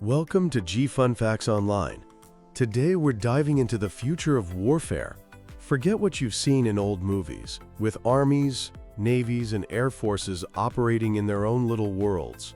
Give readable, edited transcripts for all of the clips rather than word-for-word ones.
Welcome to G Fun Facts Online. Today we're diving into the future of warfare. Forget what you've seen in old movies, with armies, navies, and air forces operating in their own little worlds.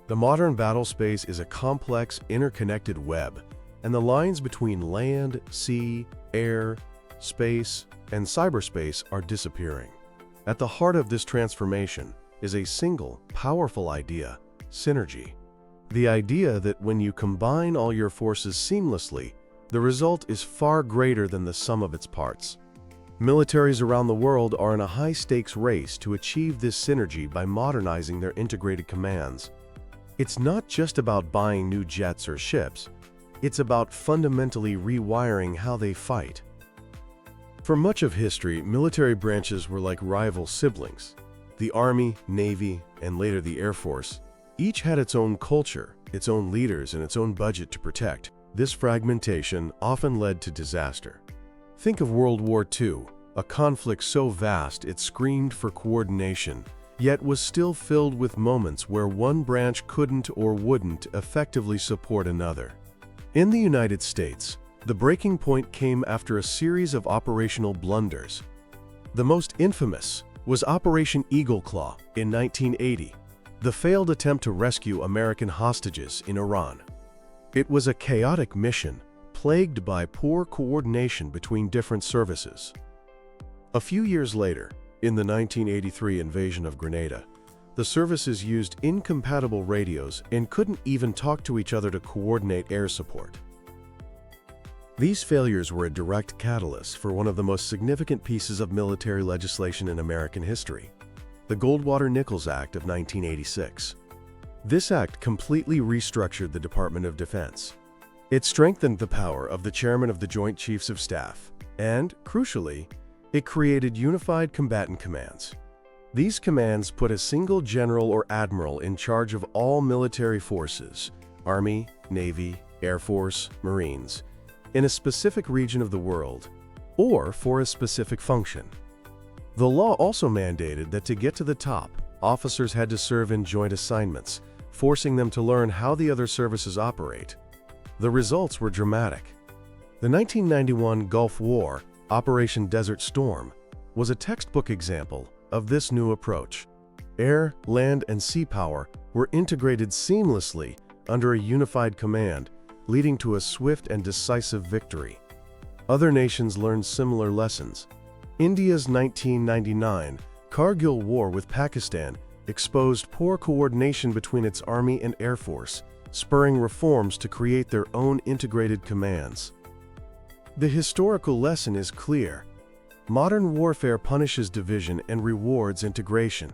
The modern battle space is a complex, interconnected web, and the lines between land, sea, air, space, and cyberspace are disappearing. At the heart of this transformation is a single, powerful idea: synergy. The idea that when you combine all your forces seamlessly, the result is far greater than the sum of its parts. Militaries around the world are in a high-stakes race to achieve this synergy by modernizing their integrated commands. It's not just about buying new jets or ships, it's about fundamentally rewiring how they fight. For much of history, military branches were like rival siblings. The Army, Navy, and later the Air Force each had its own culture, its own leaders, and its own budget to protect. This fragmentation often led to disaster. Think of World War II, a conflict so vast it screamed for coordination, yet was still filled with moments where one branch couldn't or wouldn't effectively support another. In the United States, the breaking point came after a series of operational blunders. The most infamous was Operation Eagle Claw in 1980. The failed attempt to rescue American hostages in Iran. It was a chaotic mission, plagued by poor coordination between different services. A few years later, in the 1983 invasion of Grenada, the services used incompatible radios and couldn't even talk to each other to coordinate air support. These failures were a direct catalyst for one of the most significant pieces of military legislation in American history: the Goldwater-Nichols Act of 1986. This act completely restructured the Department of Defense. It strengthened the power of the Chairman of the Joint Chiefs of Staff, and, crucially, it created unified combatant commands. These commands put a single general or admiral in charge of all military forces, Army, Navy, Air Force, Marines, in a specific region of the world, or for a specific function. The law also mandated that to get to the top, officers had to serve in joint assignments, forcing them to learn how the other services operate. The results were dramatic. The 1991 Gulf War, Operation Desert Storm, was a textbook example of this new approach. Air, land, and sea power were integrated seamlessly under a unified command, leading to a swift and decisive victory. Other nations learned similar lessons. India's 1999 Kargil War with Pakistan exposed poor coordination between its Army and Air Force, spurring reforms to create their own integrated commands. The historical lesson is clear: modern warfare punishes division and rewards integration.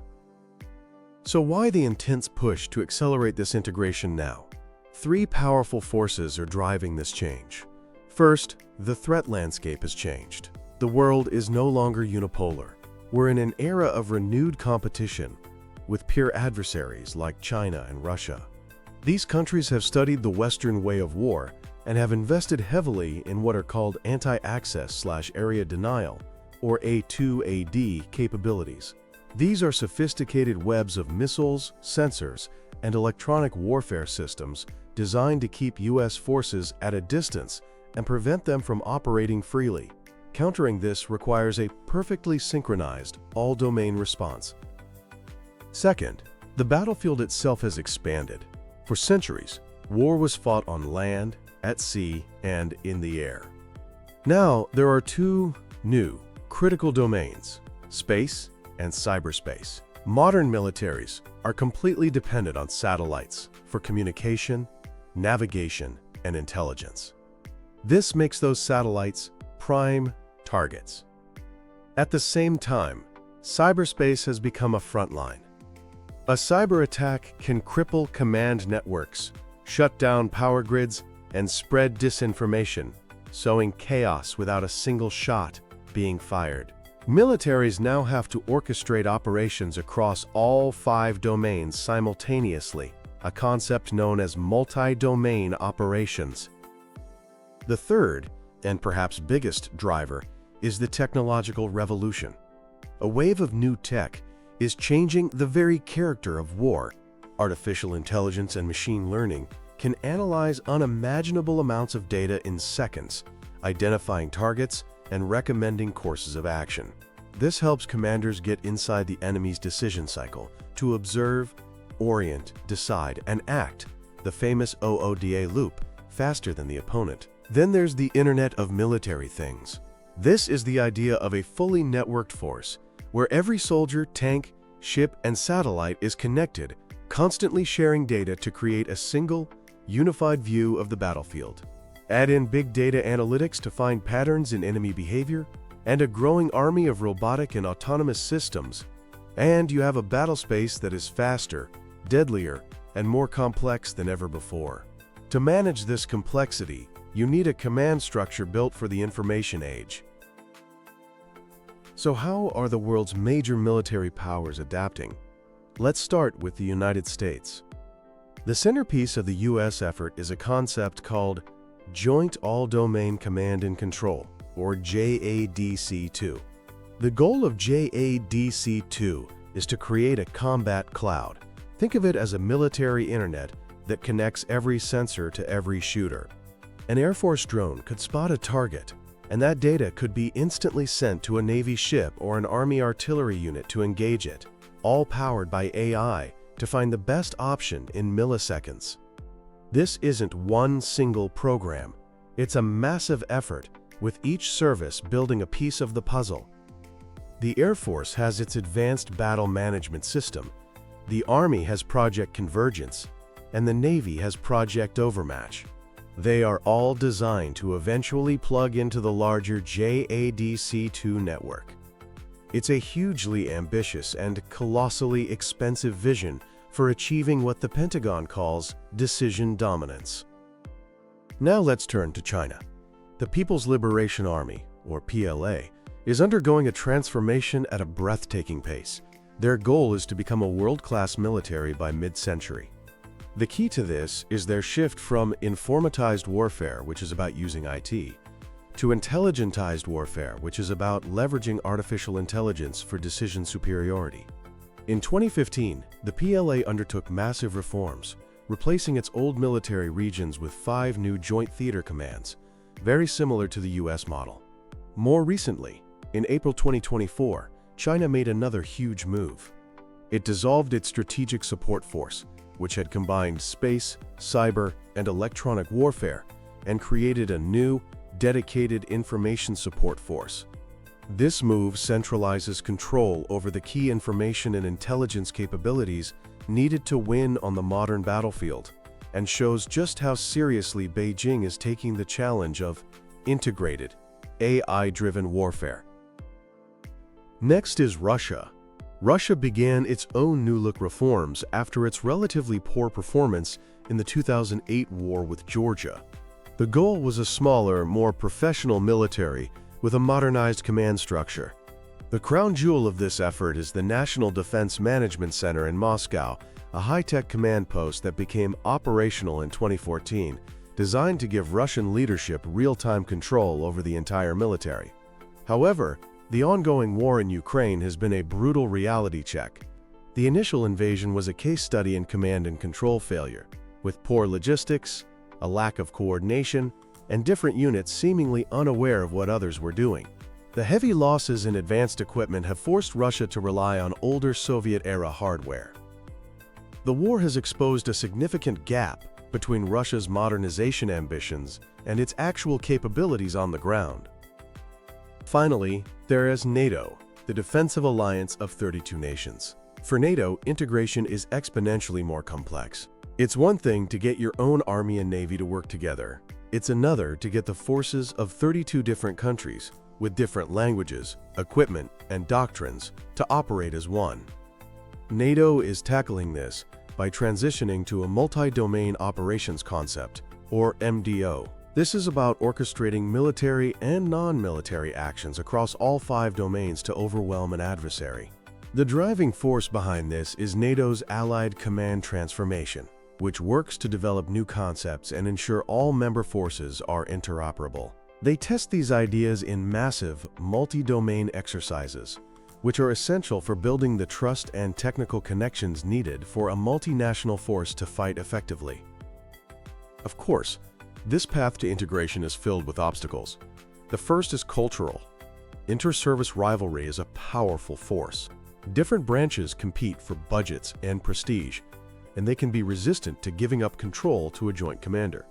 So why the intense push to accelerate this integration now? Three powerful forces are driving this change. First, the threat landscape has changed. The world is no longer unipolar. We're in an era of renewed competition with peer adversaries like China and Russia. These countries have studied the Western way of war and have invested heavily in what are called anti-access/area denial, or A2AD capabilities. These are sophisticated webs of missiles, sensors, and electronic warfare systems designed to keep U.S. forces at a distance and prevent them from operating freely. Countering this requires a perfectly synchronized, all-domain response. Second, the battlefield itself has expanded. For centuries, war was fought on land, at sea, and in the air. Now, there are two new, critical domains: space and cyberspace. Modern militaries are completely dependent on satellites for communication, navigation, and intelligence. This makes those satellites prime targets. At the same time, cyberspace has become a front line. A cyber attack can cripple command networks, shut down power grids, and spread disinformation, sowing chaos without a single shot being fired. Militaries now have to orchestrate operations across all 5 domains simultaneously, a concept known as multi-domain operations. The third, and perhaps biggest, driver is the technological revolution. A wave of new tech is changing the very character of war. Artificial intelligence and machine learning can analyze unimaginable amounts of data in seconds, identifying targets and recommending courses of action. This helps commanders get inside the enemy's decision cycle to observe, orient, decide, and act, the famous OODA loop, faster than the opponent. Then there's the Internet of Military Things. This is the idea of a fully networked force, where every soldier, tank, ship, and satellite is connected, constantly sharing data to create a single, unified view of the battlefield. Add in big data analytics to find patterns in enemy behavior, and a growing army of robotic and autonomous systems, and you have a battle space that is faster, deadlier, and more complex than ever before. To manage this complexity, you need a command structure built for the information age. So how are the world's major military powers adapting? Let's start with the United States. The centerpiece of the U.S. effort is a concept called Joint All-Domain Command and Control, or JADC2. The goal of JADC2 is to create a combat cloud. Think of it as a military internet that connects every sensor to every shooter. An Air Force drone could spot a target, and that data could be instantly sent to a Navy ship or an Army artillery unit to engage it, all powered by AI to find the best option in milliseconds. This isn't one single program. It's a massive effort, with each service building a piece of the puzzle. The Air Force has its Advanced Battle Management System, the Army has Project Convergence, and the Navy has Project Overmatch. They are all designed to eventually plug into the larger JADC2 network. It's a hugely ambitious and colossally expensive vision for achieving what the Pentagon calls decision dominance. Now let's turn to China. The People's Liberation Army, or PLA, is undergoing a transformation at a breathtaking pace. Their goal is to become a world-class military by mid-century. The key to this is their shift from informatized warfare, which is about using IT, to intelligentized warfare, which is about leveraging artificial intelligence for decision superiority. In 2015, the PLA undertook massive reforms, replacing its old military regions with 5 new joint theater commands, very similar to the US model. More recently, in April 2024, China made another huge move. It dissolved its Strategic Support Force, which had combined space, cyber, and electronic warfare, and created a new, dedicated Information Support Force. This move centralizes control over the key information and intelligence capabilities needed to win on the modern battlefield, and shows just how seriously Beijing is taking the challenge of integrated, AI-driven warfare. Next is Russia. Russia began its own New Look reforms after its relatively poor performance in the 2008 war with Georgia. The goal was a smaller, more professional military with a modernized command structure. The crown jewel of this effort is the National Defense Management Center in Moscow, a high-tech command post that became operational in 2014, designed to give Russian leadership real-time control over the entire military. However, the ongoing war in Ukraine has been a brutal reality check. The initial invasion was a case study in command and control failure, with poor logistics, a lack of coordination, and different units seemingly unaware of what others were doing. The heavy losses in advanced equipment have forced Russia to rely on older Soviet-era hardware. The war has exposed a significant gap between Russia's modernization ambitions and its actual capabilities on the ground. Finally, there is NATO, the defensive alliance of 32 nations. For NATO, integration is exponentially more complex. It's one thing to get your own army and navy to work together. It's another to get the forces of 32 different countries, with different languages, equipment, and doctrines, to operate as one. NATO is tackling this by transitioning to a multi-domain operations concept, or MDO. This is about orchestrating military and non-military actions across all 5 domains to overwhelm an adversary. The driving force behind this is NATO's Allied Command Transformation, which works to develop new concepts and ensure all member forces are interoperable. They test these ideas in massive, multi-domain exercises, which are essential for building the trust and technical connections needed for a multinational force to fight effectively. Of course, this path to integration is filled with obstacles. The first is cultural. Inter-service rivalry is a powerful force. Different branches compete for budgets and prestige, and they can be resistant to giving up control to a joint commander.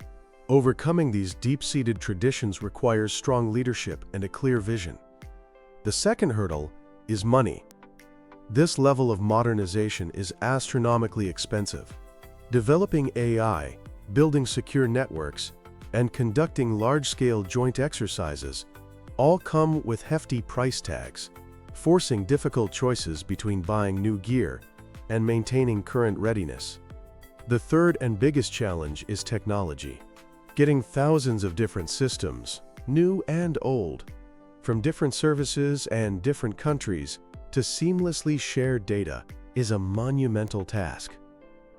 Overcoming these deep-seated traditions requires strong leadership and a clear vision. The second hurdle is money. This level of modernization is astronomically expensive. Developing AI, building secure networks, and conducting large-scale joint exercises all come with hefty price tags, forcing difficult choices between buying new gear and maintaining current readiness. The third and biggest challenge is technology. Getting thousands of different systems, new and old, from different services and different countries to seamlessly share data is a monumental task.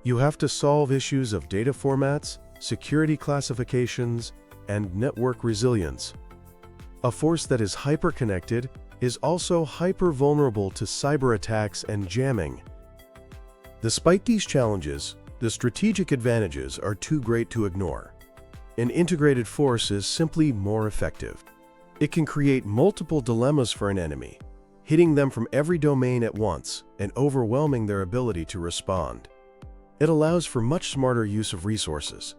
You have to solve issues of data formats, security classifications, and network resilience. A force that is hyper-connected is also hyper-vulnerable to cyber attacks and jamming. Despite these challenges, the strategic advantages are too great to ignore. An integrated force is simply more effective. It can create multiple dilemmas for an enemy, hitting them from every domain at once and overwhelming their ability to respond. It allows for much smarter use of resources,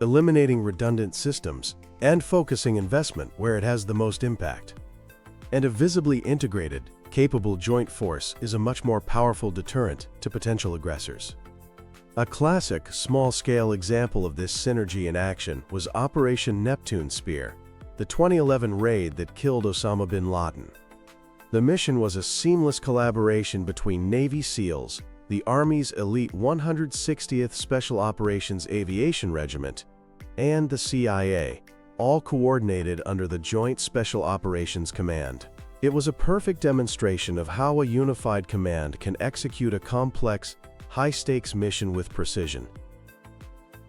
eliminating redundant systems and focusing investment where it has the most impact. And a visibly integrated, capable joint force is a much more powerful deterrent to potential aggressors. A classic, small-scale example of this synergy in action was Operation Neptune Spear, the 2011 raid that killed Osama bin Laden. The mission was a seamless collaboration between Navy SEALs, the Army's elite 160th Special Operations Aviation Regiment, and the CIA, all coordinated under the Joint Special Operations Command. It was a perfect demonstration of how a unified command can execute a complex, high-stakes mission with precision.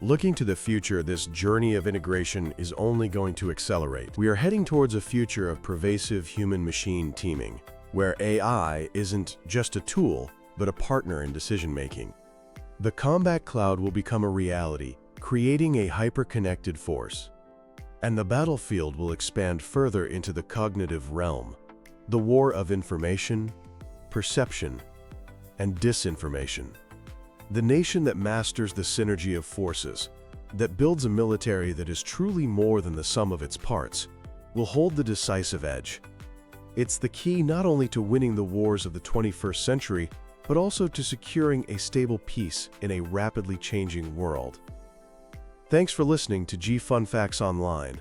Looking to the future, this journey of integration is only going to accelerate. We are heading towards a future of pervasive human-machine teaming, where AI isn't just a tool, but a partner in decision-making. The combat cloud will become a reality, creating a hyper-connected force. And the battlefield will expand further into the cognitive realm, the war of information, perception, and disinformation. The nation that masters the synergy of forces, that builds a military that is truly more than the sum of its parts, will hold the decisive edge. It's the key not only to winning the wars of the 21st century, but also to securing a stable peace in a rapidly changing world. Thanks for listening to Fun Facts Online.